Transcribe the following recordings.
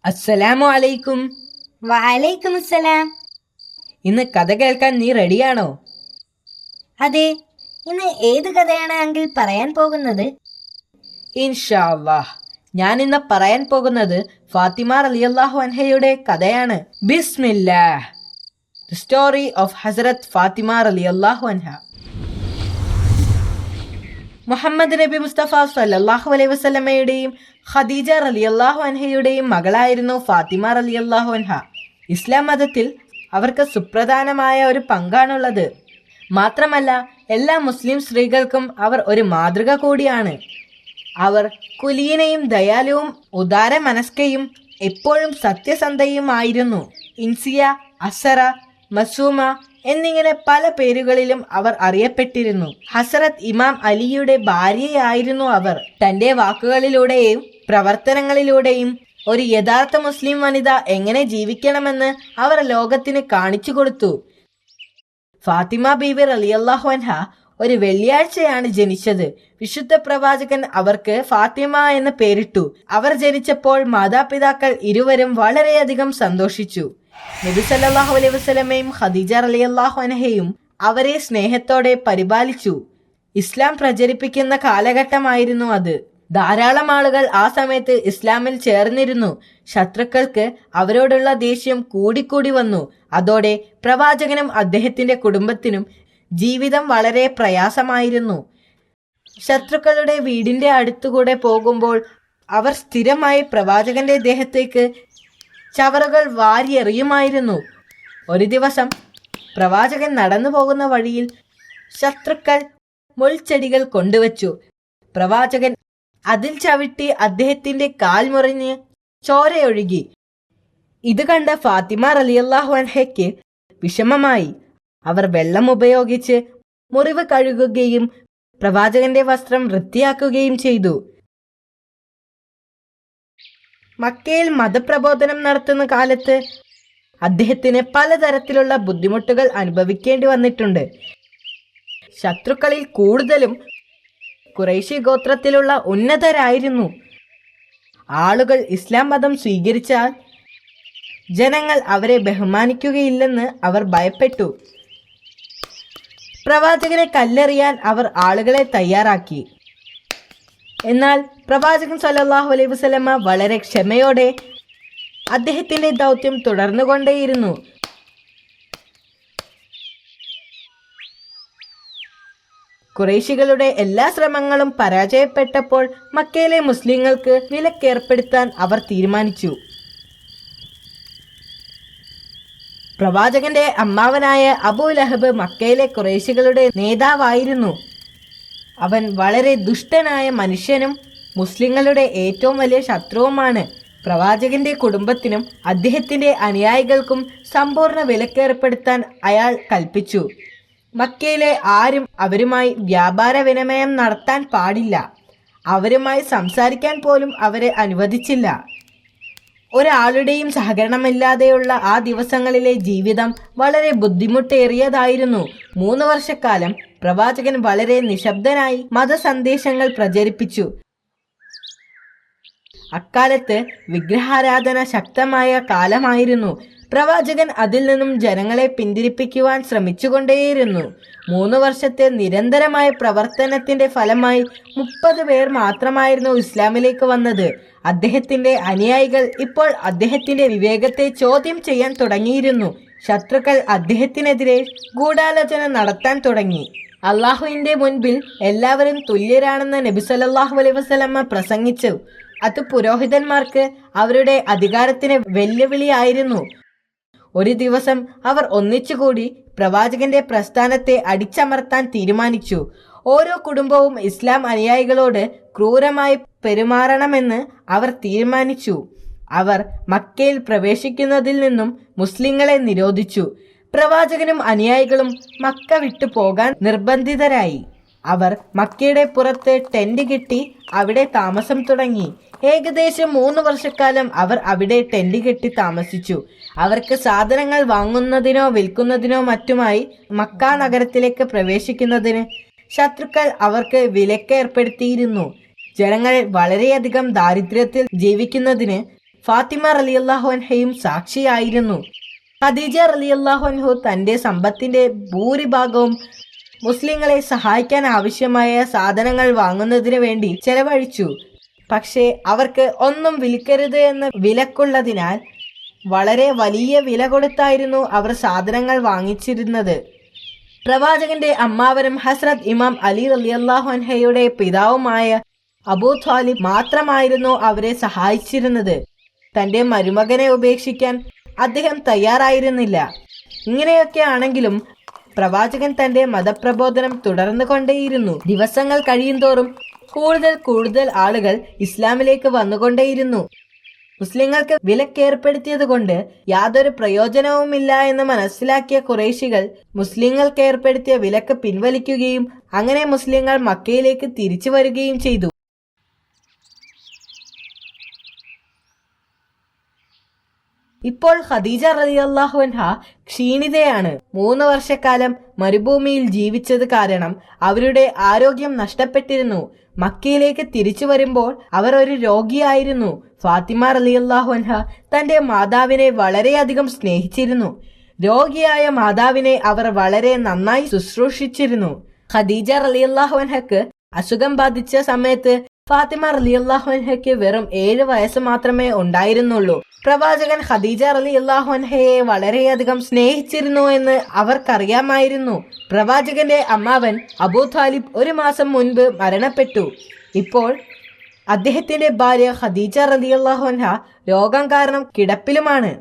അസ്സലാമു അലൈക്കും. വഅലൈക്കും അസ്സലാം. ഇന്ന് കഥ കേൾക്കാൻ നീ റെഡിയാണോ? അതെ, ഇന്ന് ഏത് കഥയാണ് അങ്കിൾ പറയാൻ പോകുന്നത്? ഇൻഷാ അല്ലാഹ്, ഞാൻ ഇന്ന് പറയാൻ പോകുന്നത് ഫാത്തിമ റളിയല്ലാഹു അൻഹയുടെ കഥയാണ്. ബിസ്മില്ലാഹ്. ദി സ്റ്റോറി ഓഫ് ഹസ്രത്ത് ഫാത്തിമ റളിയല്ലാഹു അൻഹ. മുഹമ്മദ് നബി മുസ്തഫ സല്ലല്ലാഹു അലൈഹി വസല്ലമയുടെയും ഖദീജ റളിയല്ലാഹു അൻഹയുടെയും മകളായിരുന്നു ഫാത്തിമ റളിയല്ലാഹു അൻഹ. ഇസ്ലാം മതത്തിൽ അവർക്ക് സുപ്രധാനമായ ഒരു പങ്കാണുള്ളത്. മാത്രമല്ല, എല്ലാ മുസ്ലിം സ്ത്രീകൾക്കും അവർ ഒരു മാതൃക കൂടിയാണ്. അവർ കുലീനയും ദയാലുവും ഉദാര മനസ്കയും എപ്പോഴും സത്യസന്ധയുമായിരുന്നു. ഇൻസിയ, അസറ, മസൂമ എന്നിങ്ങനെ പല പേരുകളിലും അവർ അറിയപ്പെട്ടിരുന്നു. ഹസ്രത്ത് ഇമാം അലിയുടെ ഭാര്യയായിരുന്നു അവർ. തന്റെ വാക്കുകളിലൂടെയും പ്രവർത്തനങ്ങളിലൂടെയും ഒരു യഥാർത്ഥ മുസ്ലിം വനിത എങ്ങനെ ജീവിക്കണമെന്ന് അവർ ലോകത്തിന് കാണിച്ചു കൊടുത്തു. ഫാത്തിമ ബീവി റളിയല്ലാഹു അൻഹ ഒരു വെള്ളിയാഴ്ചയാണ് ജനിച്ചത്. വിശുദ്ധ പ്രവാചകൻ അവർക്ക് ഫാത്തിമ എന്ന് പേരിട്ടു. അവർ ജനിച്ചപ്പോൾ മാതാപിതാക്കൾ ഇരുവരും വളരെയധികം സന്തോഷിച്ചു. നബി സല്ലല്ലാഹു അലൈഹി വസല്ലമയും ഖദീജ റളിയല്ലാഹു അൻഹയും അവരെ സ്നേഹത്തോടെ പരിപാലിച്ചു. ഇസ്ലാം പ്രചരിപ്പിക്കുന്ന കാലഘട്ടമായിരുന്നു അത്. ധാരാളം ആളുകൾ ആ സമയത്ത് ഇസ്ലാമിൽ ചേർന്നിരുന്നു. ശത്രുക്കൾക്ക് അവരോടുള്ള ദേഷ്യം കൂടിക്കൂടി വന്നു. അതോടെ പ്രവാചകനും അദ്ദേഹത്തിന്റെ കുടുംബത്തിനും ജീവിതം വളരെ പ്രയാസമായിരുന്നു. ശത്രുക്കളുടെ വീടിന്റെ അടുത്തുകൂടെ പോകുമ്പോൾ അവർ സ്ഥിരമായി പ്രവാചകന്റെ ദേഹത്തേക്ക് ചവറുകൾ വാരിയെറിയുമായിരുന്നു. ഒരു ദിവസം പ്രവാചകൻ നടന്നു പോകുന്ന വഴിയിൽ ശത്രുക്കൾ മുൾച്ചെടികൾ കൊണ്ടുവച്ചു. പ്രവാചകൻ അതിൽ ചവിട്ടി അദ്ദേഹത്തിന്റെ കാൽ മുറിഞ്ഞ് ചോരയൊഴുകി. ഇത് കണ്ട ഫാത്തിമ റളിയല്ലാഹു അൻഹയ്ക്ക് വിഷമമായി. അവർ വെള്ളം ഉപയോഗിച്ച് മുറിവ് കഴുകുകയും പ്രവാചകന്റെ വസ്ത്രം വൃത്തിയാക്കുകയും ചെയ്തു. മക്കയിൽ മതപ്രബോധനം നടത്തുന്ന കാലത്ത് അദ്ദേഹത്തിന് പലതരത്തിലുള്ള ബുദ്ധിമുട്ടുകൾ അനുഭവിക്കേണ്ടി വന്നിട്ടുണ്ട്. ശത്രുക്കളിൽ കൂടുതലും ഖുറൈശി ഗോത്രത്തിലുള്ള ഉന്നതരായിരുന്നു. ആളുകൾ ഇസ്ലാം മതം സ്വീകരിച്ചാൽ ജനങ്ങൾ അവരെ ബഹുമാനിക്കുകയില്ലെന്ന് അവർ ഭയപ്പെട്ടു. പ്രവാചകനെ കല്ലെറിയാൻ അവർ ആളുകളെ തയ്യാറാക്കി. എന്നാൽ പ്രവാചകൻ സല്ലല്ലാഹു അലൈഹി വസല്ലമ വളരെ ക്ഷമയോടെ അദ്ദേഹത്തിന്റെ ദൗത്യം തുടർന്നുകൊണ്ടേയിരുന്നു. ഖുറൈശികളുടെ എല്ലാ ശ്രമങ്ങളും പരാജയപ്പെട്ടപ്പോൾ മക്കയിലെ മുസ്ലിങ്ങൾക്ക് വിലക്കേർപ്പെടുത്താൻ അവർ തീരുമാനിച്ചു. പ്രവാചകന്റെ അമ്മാവനായ അബൂ ലഹബ് മക്കയിലെ ഖുറൈശികളുടെ നേതാവായിരുന്നു. അവൻ വളരെ ദുഷ്ടനായ മനുഷ്യനും മുസ്ലിങ്ങളുടെ ഏറ്റവും വലിയ ശത്രുവുമാണ്. പ്രവാചകന്റെ കുടുംബത്തിനും അദ്ദേഹത്തിന്റെ അനുയായികൾക്കും സമ്പൂർണ്ണ വിലക്കേർപ്പെടുത്താൻ അയാൾ കൽപ്പിച്ചു. മക്കയിലെ ആരും അവരുമായി വ്യാപാര വിനിമയം നടത്താൻ പാടില്ല. അവരുമായി സംസാരിക്കാൻ പോലും അവരെ അനുവദിച്ചില്ല. ഒരാളുടെയും സഹകരണമില്ലാതെയുള്ള ആ ദിവസങ്ങളിലെ ജീവിതം വളരെ ബുദ്ധിമുട്ടേറിയതായിരുന്നു. 3 വർഷക്കാലം പ്രവാചകൻ വളരെ നിശബ്ദനായി മതസന്ദേശങ്ങൾ പ്രചരിപ്പിച്ചു. അക്കാലത്ത് വിഗ്രഹാരാധന ശക്തമായ കാലമായിരുന്നു. പ്രവാചകൻ അതിൽ നിന്നും ജനങ്ങളെ പിന്തിരിപ്പിക്കുവാൻ ശ്രമിച്ചുകൊണ്ടേയിരുന്നു. 3 വർഷത്തെ നിരന്തരമായ പ്രവർത്തനത്തിന്റെ ഫലമായി 30 പേർ മാത്രമായിരുന്നു ഇസ്ലാമിലേക്ക് വന്നത്. അദ്ദേഹത്തിന്റെ അനുയായികൾ ഇപ്പോൾ അദ്ദേഹത്തിന്റെ വിവേകത്തെ ചോദ്യം ചെയ്യാൻ തുടങ്ങിയിരുന്നു. ശത്രുക്കൾ അദ്ദേഹത്തിനെതിരെ ഗൂഢാലോചന നടത്താൻ തുടങ്ങി. അള്ളാഹുവിന്റെ മുൻപിൽ എല്ലാവരും തുല്യരാണെന്ന് നബി സല്ലല്ലാഹു അലൈഹി വസല്ലമ പ്രസംഗിച്ചു. അത് പുരോഹിതന്മാർക്ക് അവരുടെ അധികാരത്തിന് വെല്ലുവിളിയായിരുന്നു. ഒരു ദിവസം അവർ ഒന്നിച്ചുകൂടി പ്രവാചകന്റെ പ്രസ്ഥാനത്തെ അടിച്ചമർത്താൻ തീരുമാനിച്ചു. ഓരോ കുടുംബവും ഇസ്ലാം അനുയായികളോട് ക്രൂരമായി പെരുമാറണമെന്ന് അവർ തീരുമാനിച്ചു. അവർ മക്കയിൽ പ്രവേശിക്കുന്നതിൽ നിന്നും മുസ്ലിങ്ങളെ നിരോധിച്ചു. പ്രവാചകനും അനുയായികളും മക്ക വിട്ടു പോകാൻ നിർബന്ധിതരായി. അവർ മക്കയുടെ പുറത്ത് ടെന്റ് കെട്ടി അവിടെ താമസം തുടങ്ങി. ഏകദേശം 3 വർഷക്കാലം അവർ അവിടെ ടെന്റ് കെട്ടി താമസിച്ചു. അവർക്ക് സാധനങ്ങൾ വാങ്ങുന്നതിനോ വിൽക്കുന്നതിനോ മറ്റുമായി മക്ക നഗരത്തിലേക്ക് പ്രവേശിക്കുന്നതിന് ശത്രുക്കൾ അവർക്ക് വിലക്ക് ഏർപ്പെടുത്തിയിരുന്നു. ജനങ്ങൾ വളരെയധികം ദാരിദ്ര്യത്തിൽ ജീവിക്കുന്നതിന് ഫാത്തിമ റളിയല്ലാഹു അൻഹയും സാക്ഷിയായിരുന്നു. ഖദീജ റളിയല്ലാഹു അൻഹു തന്റെ സമ്പത്തിന്റെ ഭൂരിഭാഗവും മുസ്ലിങ്ങളെ സഹായിക്കാൻ ആവശ്യമായ സാധനങ്ങൾ വാങ്ങുന്നതിന് വേണ്ടി ചെലവഴിച്ചു. പക്ഷേ അവർക്ക് ഒന്നും വിൽക്കരുത് എന്ന വിലക്കുള്ളതിനാൽ വളരെ വലിയ വില കൊടുത്തായിരുന്നു അവർ സാധനങ്ങൾ വാങ്ങിച്ചിരുന്നത്. പ്രവാചകന്റെ അമ്മാവനും ഹസ്രത്ത് ഇമാം അലി റളിയല്ലാഹു അൻഹയുടെ പിതാവുമായ അബൂ ത്വാലിബ് മാത്രമായിരുന്നു അവരെ സഹായിച്ചിരുന്നത്. തന്റെ മരുമകനെ ഉപേക്ഷിക്കാൻ അദ്ദേഹം തയ്യാറായിരുന്നില്ല. ഇങ്ങനെയൊക്കെ ആണെങ്കിലും പ്രവാചകൻ തന്റെ മതപ്രബോധനം തുടർന്നു കൊണ്ടേയിരുന്നു. ദിവസങ്ങൾ കഴിയുന്തോറും കൂടുതൽ ആളുകൾ ഇസ്ലാമിലേക്ക് വന്നുകൊണ്ടേയിരുന്നു. മുസ്ലിങ്ങൾക്ക് വിലക്കേർപ്പെടുത്തിയത് കൊണ്ട് യാതൊരു പ്രയോജനവുമില്ല എന്ന് മനസ്സിലാക്കിയ ഖുറൈശികൾ മുസ്ലിങ്ങൾക്ക് ഏർപ്പെടുത്തിയ വിലക്ക് പിൻവലിക്കുകയും അങ്ങനെ മുസ്ലിങ്ങൾ മക്കയിലേക്ക് തിരിച്ചു വരികയും ചെയ്തു. ഇപ്പോൾ ഖദീജ റളിയല്ലാഹു അൻഹ ക്ഷീണിതയാണ്. 3 വർഷക്കാലം മരുഭൂമിയിൽ ജീവിച്ചത് കാരണം അവരുടെ ആരോഗ്യം നഷ്ടപ്പെട്ടിരുന്നു. മക്കയിലേക്ക് തിരിച്ചു വരുമ്പോൾ അവർ ഒരു രോഗിയായിരുന്നു. ഫാത്തിമ റളിയല്ലാഹു അൻഹ തന്റെ മാതാവിനെ വളരെയധികം സ്നേഹിച്ചിരുന്നു. രോഗിയായ മാതാവിനെ അവർ വളരെ നന്നായി ശുശ്രൂഷിച്ചിരുന്നു. ഖദീജ റളിയല്ലാഹു അൻഹക്ക് അസുഖം ബാധിച്ച സമയത്ത് ഫാത്തിമ റളിയല്ലാഹു അൻഹയ്ക്ക് വെറും 7 വയസ്സ് മാത്രമേ ഉണ്ടായിരുന്നുള്ളൂ. പ്രവാചകൻ ഖദീജ റളിയല്ലാഹു അൻഹയെ വളരെയധികം സ്നേഹിച്ചിരുന്നു എന്ന് അവർക്കറിയാമായിരുന്നു. പ്രവാചകന്റെ അമ്മാവൻ അബൂ ത്വാലിബ് 1 മാസം മുൻപ് മരണപ്പെട്ടു. ഇപ്പോൾ അദ്ദേഹത്തിന്റെ ഭാര്യ ഖദീജ റളിയല്ലാഹു അൻഹ രോഗം കാരണം കിടപ്പിലുമാണ്.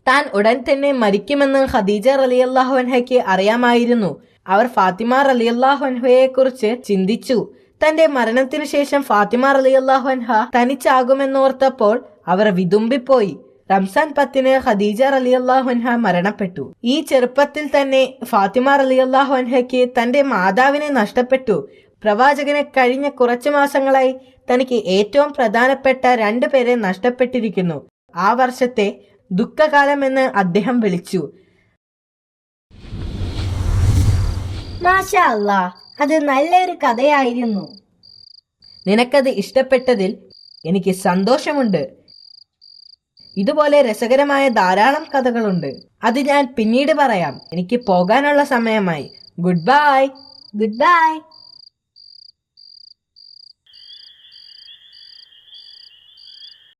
താൻ ഉടൻ തന്നെ മരിക്കുമെന്ന് ഖദീജ റളിയല്ലാഹു അൻഹയ്ക്ക് അറിയാമായിരുന്നു. അവർ ഫാത്തിമ റളിയല്ലാഹു അൻഹയെ കുറിച്ച് ചിന്തിച്ചു. തന്റെ മരണത്തിനു ശേഷം ഫാത്തിമ റളിയല്ലാഹു അൻഹ തനിച്ചാകുമെന്നോർത്തപ്പോൾ അവർ വിതുമ്പിപ്പോയി. റംസാൻ 10 ഖദീജ റളിയല്ലാഹു അൻഹ മരണപ്പെട്ടു. ഈ ചെറുപ്പത്തിൽ തന്നെ ഫാത്തിമ റളിയല്ലാഹു അൻഹയ്ക്ക് തന്റെ മാതാവിനെ നഷ്ടപ്പെട്ടു. പ്രവാചകനെ കഴിഞ്ഞ കുറച്ചു മാസങ്ങളായി തനിക്ക് ഏറ്റവും പ്രധാനപ്പെട്ട 2 പേരെ നഷ്ടപ്പെട്ടിരിക്കുന്നു. ആ വർഷത്തെ ദുഃഖകാലം എന്ന് അദ്ദേഹം വിളിച്ചു. മാഷാ അല്ലാ, അത് നല്ലൊരു കഥയായിരുന്നു. നിനക്കത് ഇഷ്ടപ്പെട്ടതിൽ എനിക്ക് സന്തോഷമുണ്ട്. ഇതുപോലെ രസകരമായ ധാരാളം കഥകളുണ്ട്. അത് ഞാൻ പിന്നീട് പറയാം. എനിക്ക് പോകാനുള്ള സമയമായി. Good bye. Good bye.